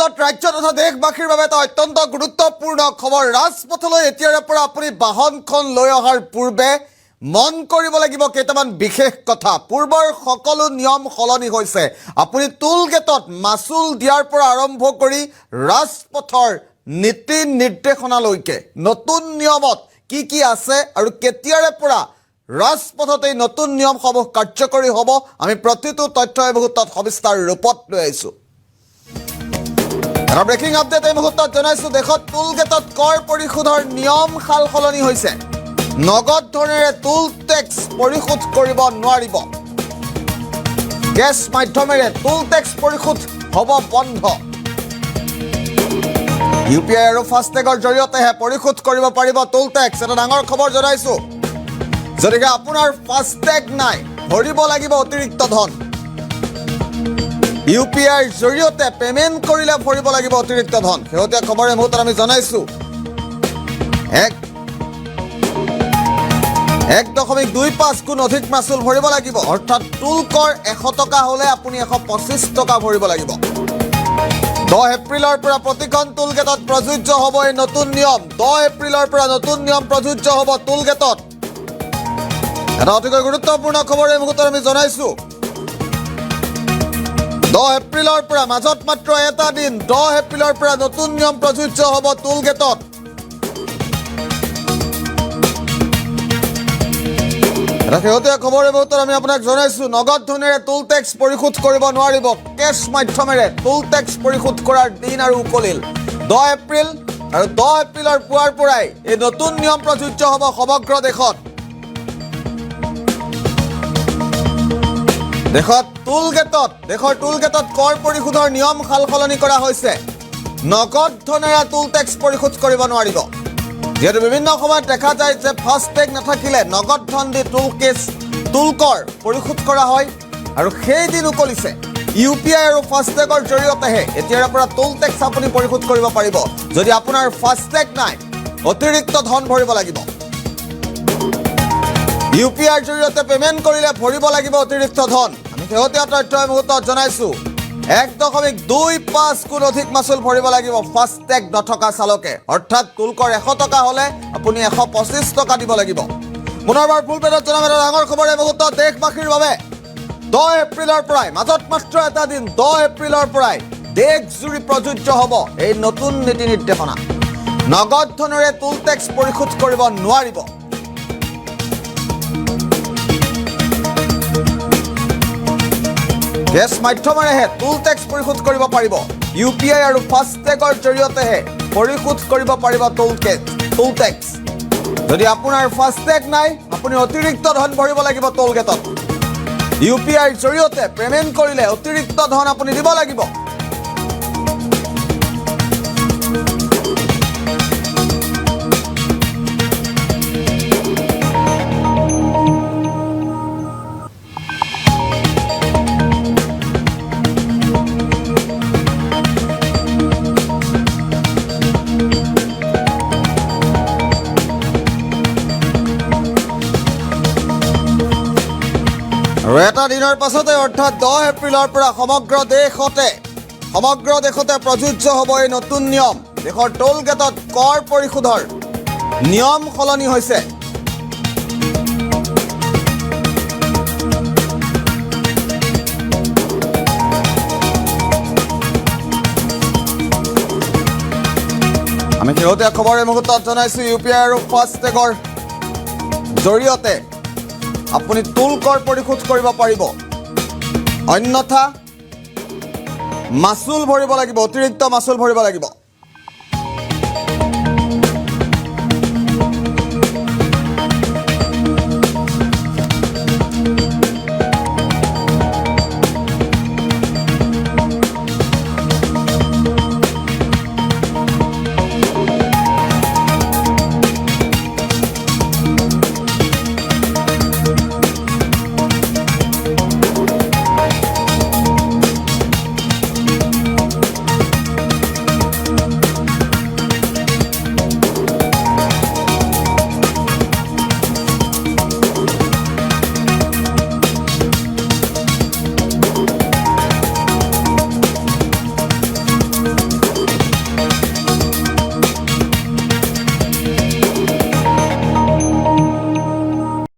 মুহূৰ্তত ৰাজ্য তথা দেশবাসীৰ বাবে এটা অত্যন্ত গুৰুত্বপূৰ্ণ খবৰ। ৰাজপথলৈ এতিয়াৰে পৰা আপুনি বাহনখন লৈ অহাৰ পূৰ্বে মন কৰিব লাগিব কেইটামান বিশেষ কথা। পূৰ্বৰ সকলো নিয়ম সলনি হৈছে। আপুনি টুল গেটত মাচুল দিয়াৰ পৰা আৰম্ভ কৰি ৰাজপথৰ নীতি নিৰ্দেশনালৈকে নতুন নিয়মত কি আছে আৰু কেতিয়াৰে পৰা ৰাজপথত এই নতুন নিয়মসমূহ কাৰ্যকৰী হ'ব, আমি প্ৰতিটো তথ্য এই মুহূৰ্তত সবিস্তাৰ ৰূপত লৈ আহিছোঁ। এটা ব্ৰেকিং আপডেট এই মুহূৰ্তত জনাইছোঁ। দেশত টুল গেটত কৰ পৰিশোধৰ নিয়ম সাল সলনি হৈছে। নগদ ধনেৰে টুল টেক্স পৰিশোধ কৰিব নোৱাৰিব। কেছ মাধ্যমেৰে টুল টেক্স পৰিশোধ হ'ব বন্ধ। UPI আৰু ফাষ্টেগৰ জৰিয়তেহে পৰিশোধ কৰিব পাৰিব টুল টেক্স। এটা ডাঙৰ খবৰ জনাইছোঁ। যদিহে আপোনাৰ ফাষ্টেগ নাই, ভৰিব লাগিব অতিৰিক্ত ধন। UPIৰ জৰিয়তে পেমেণ্ট কৰিলে ভৰিব লাগিব অতিৰিক্ত ধন। শেহতীয়া খবৰে মুহূৰ্তত আমি জনাইছোঁ 1.25 গুণ অধিক মাচুল ভৰিব লাগিব। অৰ্থাৎ টুল কৰ 100 টকা হ'লে আপুনি 125 টকা ভৰিব লাগিব। 10 এপ্ৰিলৰ পৰা প্ৰতিখন টুল গেটত প্ৰযোজ্য হ'ব এই নতুন নিয়ম। 10 এপ্ৰিলৰ পৰা নতুন নিয়ম প্ৰযোজ্য হ'ব টুল গেটত। এটা অতিকৈ গুৰুত্বপূৰ্ণ খবৰ এই মুহূৰ্তত আমি জনাইছোঁ। 10 এপ্ৰিলৰ পৰা মাজত মাত্ৰ এটা দিন, 10 এপ্ৰিলৰ পৰা নতুন নিয়ম প্ৰযোজ্য হ'ব টুল গেটত। এটা শেহতীয়া খবৰ এই মুহূৰ্তত আমি আপোনাক জনাইছোঁ। নগদ ধনেৰে টুল টেক্স পৰিশোধ কৰিব নোৱাৰিব। কেছ মাধ্যমেৰে টুল টেক্স পৰিশোধ কৰাৰ দিন আৰু উকলিল। 10 এপ্ৰিল আৰু 10 এপ্ৰিলৰ পুৱাৰ পৰাই এই নতুন নিয়ম প্ৰযোজ্য হ'ব সমগ্ৰ দেশত। দেশৰ টুল গেটত কৰ পৰিশোধৰ নিয়ম সাল সলনি কৰা হৈছে। নগদ ধনেৰে টুল টেক্স পৰিশোধ কৰিব নোৱাৰিব। যিহেতু বিভিন্ন সময়ত দেখা যায় যে ফাষ্টেগ নাথাকিলে নগদ ধন দি টুল কৰ পৰিশোধ কৰা হয় আৰু সেই দিন উকলিছে। UPI আৰু ফাষ্টেগৰ জৰিয়তেহে এতিয়াৰে পৰা টুল টেক্স আপুনি পৰিশোধ কৰিব পাৰিব। যদি আপোনাৰ ফাষ্টেগ নাই, অতিৰিক্ত ধন ভৰিব লাগিব। UPIৰ জৰিয়তে পেমেণ্ট কৰিলে ভৰিব লাগিব অতিৰিক্ত ধন। আমি শেহতীয়া তথ্য এই মুহূৰ্তত জনাইছোঁ। 1.25 গুণ অধিক মাচুল ভৰিব লাগিব ফাষ্টেগ নথকা চালকে। অৰ্থাৎ টুল কৰ 100 টকা হ'লে আপুনি 125 টকা দিব লাগিব। পুনৰবাৰ ফুল পেজত জনাম এটা ডাঙৰ খবৰ এই মুহূৰ্তত দেশবাসীৰ বাবে। 10 এপ্ৰিলৰ পৰাই, মাজত মাত্ৰ এটা দিন, 10 এপ্ৰিলৰ পৰাই দেশজুৰি প্ৰযোজ্য হ'ব এই নতুন নীতি নিৰ্দেশনা। নগদ ধনেৰে টুল টেক্স পৰিশোধ কৰিব নোৱাৰিব। কেছ মাধ্যমেৰেহে টুল টেক্স পৰিশোধ কৰিব পাৰিব। UPI আৰু ফাষ্টেগৰ জৰিয়তেহে পৰিশোধ কৰিব পাৰিব টুল টেক্স। যদি আপোনাৰ ফাষ্টেগ নাই, আপুনি অতিৰিক্ত ধন ভৰিব লাগিব টুল গেটত। UPIৰ জৰিয়তে পেমেণ্ট কৰিলে অতিৰিক্ত ধন আপুনি দিব লাগিব। আৰু এটা দিনৰ পাছতে অৰ্থাৎ 10 এপ্ৰিলৰ পৰা সমগ্ৰ দেশতে প্ৰযোজ্য হ'ব এই নতুন নিয়ম। দেশৰ টোল গেটত কৰ পৰিশোধৰ নিয়ম সলনি হৈছে। আমি শেহতীয়া খবৰ এই মুহূৰ্তত জনাইছোঁ। UPI আৰু ফাষ্টেগৰ জৰিয়তে আপুনি টুল কৰ পৰিশোধ কৰিব পাৰিব। অন্যথা মাচুল ভৰিব লাগিব, অতিৰিক্ত মাচুল ভৰিব লাগিব।